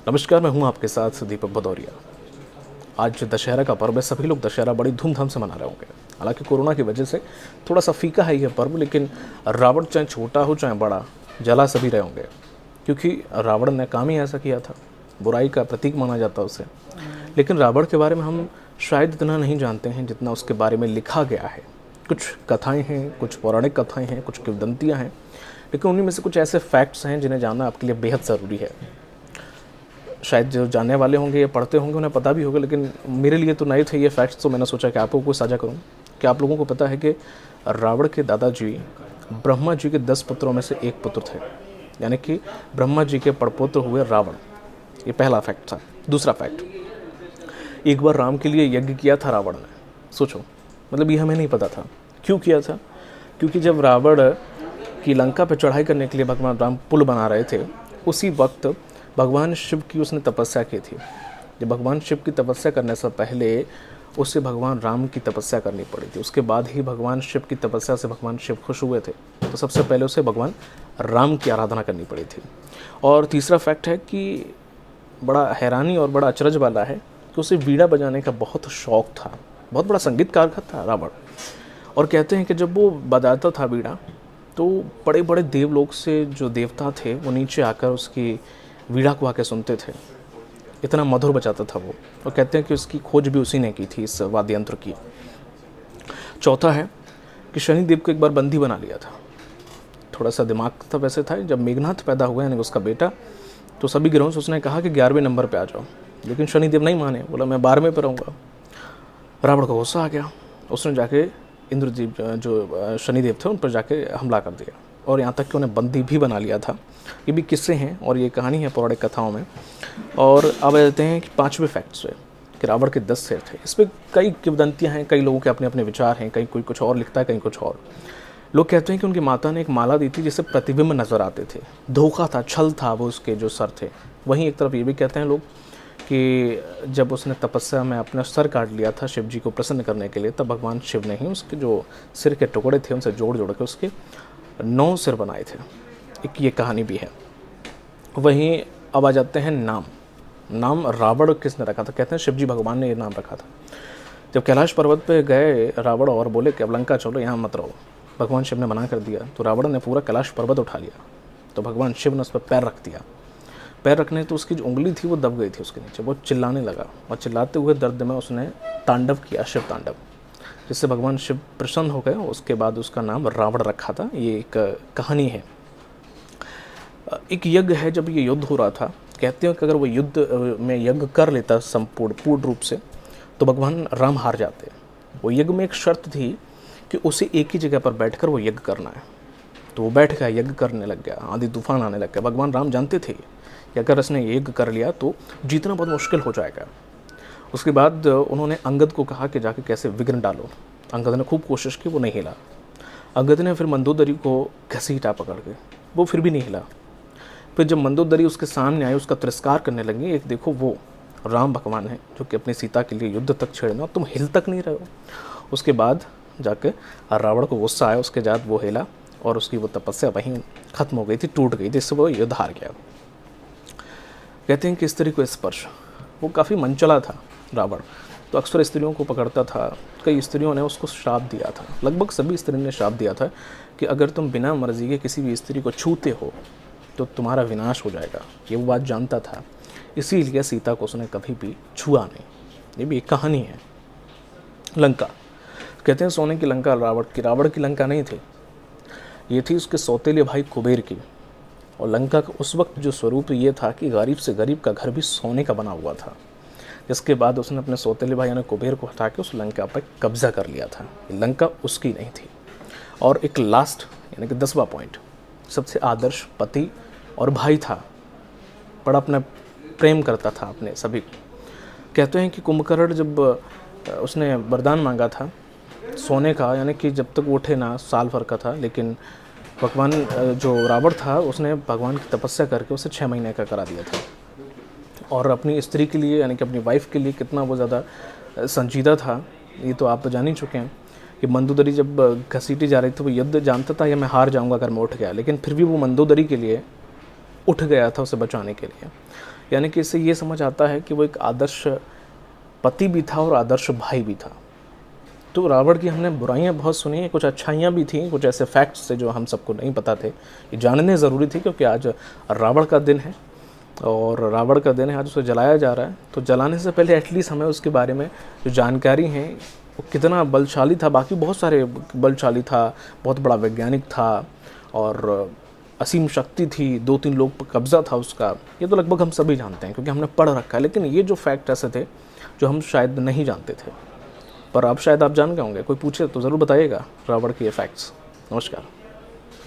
नमस्कार, मैं हूं आपके साथ दीपक भदौरिया। आज दशहरा का पर्व है, सभी लोग दशहरा बड़ी धूमधाम से मना रहे होंगे। हालांकि कोरोना की वजह से थोड़ा सा फीका है यह पर्व, लेकिन रावण चाहे छोटा हो चाहे बड़ा, जला सभी रहे होंगे, क्योंकि रावण ने काम ही ऐसा किया था। बुराई का प्रतीक माना जाता उसे। लेकिन रावण के बारे में हम शायद इतना नहीं जानते हैं जितना उसके बारे में लिखा गया है। कुछ कथाएँ हैं, कुछ पौराणिक कथाएँ हैं, कुछ किंवदंतियाँ हैं, लेकिन उन्हीं में से कुछ ऐसे फैक्ट्स हैं जिन्हें जानना आपके लिए बेहद ज़रूरी है। शायद जो जानने वाले होंगे या पढ़ते होंगे उन्हें पता भी होगा, लेकिन मेरे लिए तो नए थे ये फैक्ट्स, तो मैंने सोचा कि आप लोगों को साझा करूं। कि आप लोगों को पता है कि रावण के दादाजी ब्रह्मा जी के 10 पुत्रों में से एक पुत्र थे, यानी कि ब्रह्मा जी के पड़पुत्र हुए रावण। ये पहला फैक्ट था। दूसरा फैक्ट, एक बार राम के लिए यज्ञ किया था रावण ने। सोचो, मतलब ये हमें नहीं पता था। क्यों किया था? क्योंकि जब रावण की लंका पर चढ़ाई करने के लिए भगवान राम पुल बना रहे थे, उसी वक्त भगवान शिव की उसने तपस्या की थी। जब भगवान शिव की तपस्या करने से पहले उसे भगवान राम की तपस्या करनी पड़ी थी। उसके बाद ही भगवान शिव की तपस्या से भगवान शिव खुश हुए थे, तो सबसे पहले उसे भगवान राम की आराधना करनी पड़ी थी। और तीसरा फैक्ट है कि बड़ा हैरानी और बड़ा अचरज वाला है कि उसे वीणा बजाने का बहुत शौक़ था। बहुत बड़ा संगीतकार था रावण। और कहते हैं कि जब वो बजाता था वीणा, तो बड़े बड़े देवलोक से जो देवता थे वो नीचे आकर उसकी वीणा को आके सुनते थे। इतना मधुर बजाता था वो। और कहते हैं कि उसकी खोज भी उसी ने की थी, इस वाद्य यंत्र की। चौथा है कि शनिदेव को एक बार बंदी बना लिया था। थोड़ा सा दिमाग था वैसे था। जब मेघनाथ पैदा हुआ, यानी उसका बेटा, तो सभी ग्रहों से उसने कहा कि 11वें नंबर पे आ जाओ, लेकिन शनिदेव नहीं माने। बोला मैं 12वें पर रहूँगा। रावण को गुस्सा आ गया। उसने जाके इंद्रजीव जो शनिदेव थे उन पर जाके हमला कर दिया, और यहाँ तक कि उन्हें बंदी भी बना लिया था। ये भी किस्से हैं और ये कहानी है पौराणिक कथाओं में। और अब कहते हैं कि 5वें फैक्ट्स है कि रावण के 10 सिर थे। इस पर कई किंवदंतियाँ हैं, कई लोगों के अपने अपने विचार हैं। कहीं कोई कुछ और लिखता है, कहीं कुछ और। लोग कहते हैं कि उनकी माता ने एक माला दी थी जिससे प्रतिबिंब नजर आते थे। धोखा था, छल था वो उसके जो सर थे। वहीं एक तरफ ये भी कहते हैं लोग कि जब उसने तपस्या में अपना सर काट लिया था शिव जी को प्रसन्न करने के लिए, तब भगवान शिव ने ही उसके जो सिर के टुकड़े थे उनसे जोड़ जोड़ के उसके 9 सिर बनाए थे। एक ये कहानी भी है। वहीं अब आ जाते हैं नाम रावण किसने रखा था? कहते हैं शिव जी भगवान ने ये नाम रखा था। जब कैलाश पर्वत पे गए रावण और बोले कि अब लंका चलो, यहाँ मत रहो, भगवान शिव ने मना कर दिया, तो रावण ने पूरा कैलाश पर्वत उठा लिया। तो भगवान शिव ने उस पर पैर रख दिया। पैर रखने तो उसकी जो उंगली थी वो दब गई थी उसके नीचे। वो चिल्लाने लगा और चिल्लाते हुए दर्द में उसने तांडव किया, शिव तांडव, जिससे भगवान शिव प्रसन्न हो गए। उसके बाद उसका नाम रावण रखा था। ये एक कहानी है। एक यज्ञ है, जब ये युद्ध हो रहा था, कहते हैं कि अगर वो युद्ध में यज्ञ कर लेता पूर्ण रूप से, तो भगवान राम हार जाते। वो यज्ञ में एक शर्त थी कि उसे एक ही जगह पर बैठकर वो यज्ञ करना है। तो वो बैठ गया, यज्ञ करने लग गया, आंधी तूफान आने लग गया। भगवान राम जानते थे कि अगर उसने यज्ञ कर लिया तो जीतना बहुत मुश्किल हो जाएगा। उसके बाद उन्होंने अंगद को कहा कि जाके कैसे विघ्न डालो। अंगद ने खूब कोशिश की, वो नहीं हिला। अंगद ने फिर मंदोदरी को घसीटा पकड़ के, वो फिर भी नहीं हिला। फिर जब मंदोदरी उसके सामने आई, उसका तिरस्कार करने लगी, एक देखो वो राम भगवान है जो कि अपनी सीता के लिए युद्ध तक छेड़ना, तुम हिल तक नहीं रहे हो। उसके बाद जाके रावण को गुस्सा आया, उसके बाद वो हिला और उसकी वो तपस्या वहीं खत्म हो गई थी, टूट गई, जिससे वो युद्ध हार गया। कहते हैं कि स्त्री को स्पर्श, वो काफ़ी मनचला था रावण, तो अक्सर स्त्रियों को पकड़ता था। कई स्त्रियों ने उसको श्राप दिया था, लगभग सभी स्त्रियों ने श्राप दिया था कि अगर तुम बिना मर्जी के किसी भी स्त्री को छूते हो तो तुम्हारा विनाश हो जाएगा। ये वो बात जानता था, इसीलिए सीता को उसने कभी भी छुआ नहीं। ये भी एक कहानी है। लंका, कहते हैं सोने की लंका रावण की लंका नहीं थी, ये थी उसके सौतेले भाई कुबेर की। और लंका का उस वक्त जो स्वरूप ये था कि गरीब से गरीब का घर भी सोने का बना हुआ था। जिसके बाद उसने अपने सौतेले भाई यानी कुबेर को हटा के उस लंका पर कब्जा कर लिया था। लंका उसकी नहीं थी। और एक लास्ट यानी कि 10वां पॉइंट, सबसे आदर्श पति और भाई था, बड़ा अपना प्रेम करता था अपने सभी को। कहते हैं कि कुंभकर्ण जब उसने वरदान मांगा था सोने का, यानी कि जब तक वो उठे ना, साल भर का था, लेकिन भगवान जो रावण था उसने भगवान की तपस्या करके उसे 6 महीने का करा दिया था। और अपनी स्त्री के लिए यानी कि अपनी वाइफ के लिए कितना वो ज़्यादा संजीदा था, ये तो आप तो जान ही चुके हैं कि मंदोदरी जब घसीटी जा रही थी, वो युद्ध जानता था या मैं हार जाऊंगा अगर मैं उठ गया, लेकिन फिर भी वो मंदोदरी के लिए उठ गया था उसे बचाने के लिए। यानी कि इससे ये समझ आता है कि वो एक आदर्श पति भी था और आदर्श भाई भी था। तो रावण की हमने बुराइयां बहुत सुनी हैं, कुछ अच्छाइयां भी थी, कुछ ऐसे फैक्ट्स थे जो हम सबको नहीं पता थे, ये जानने ज़रूरी थी, क्योंकि आज रावण का दिन है और रावण का दिन है, आज उसे जलाया जा रहा है। तो जलाने से पहले एटलीस्ट हमें उसके बारे में जो जानकारी है वो कितना बलशाली था, बाकी बहुत सारे बलशाली था, बहुत बड़ा वैज्ञानिक था और असीम शक्ति थी, 2-3 लोग पर कब्ज़ा था उसका, ये तो लगभग हम सभी जानते हैं क्योंकि हमने पढ़ रखा है। लेकिन ये जो फैक्ट ऐसे थे जो हम शायद नहीं जानते थे, पर अब शायद आप जान गए होंगे। कोई पूछे तो ज़रूर बताइएगा रावण के ये फैक्ट्स। नमस्कार।